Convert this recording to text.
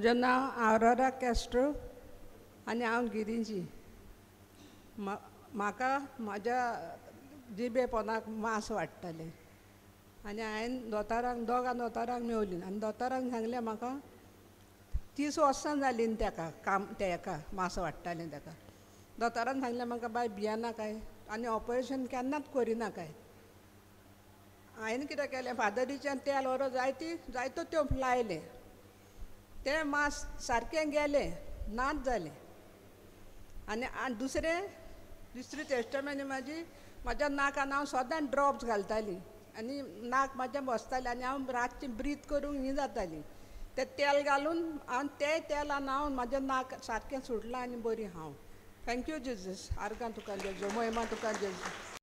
म्हजें नांव आरोरा कॅस्ट्रो आनी हांव गिरिजी. म्हाका म्हाज्या जिबे पोंदाक मांस वाडटालें आनी हांवें दोगां दोतोरांक मेवलीं आनी दोतोरांक सांगलें म्हाका 30 वर्सां जालीं तेका मांस वाडटालें तेका. दोतोरान सांगलें म्हाका बाय भियेना काय आनी ऑपरेशन केन्नाच करिना काय. हांवें कितें केलें फादरीचें तेल व्हरोन जायतो तेंप लायलें. तें मांस सारकें गेलें नाच जालें. आनी दुसरी टेस्टमॅनी म्हाज्या नाकान हांव सोदां ड्रॉप्स घालतालीं आनी नाक म्हाजें बसतालें आनी हांव रातचें ब्रीथ करूंक ही जातालीं. तें तेल घालून तें तेलान हांव म्हाजें नाक सारकें सुटलां आनी बरी हांव. Thank you Jesus. आर्गां तुका जेजू, महिमा तुका जेजू.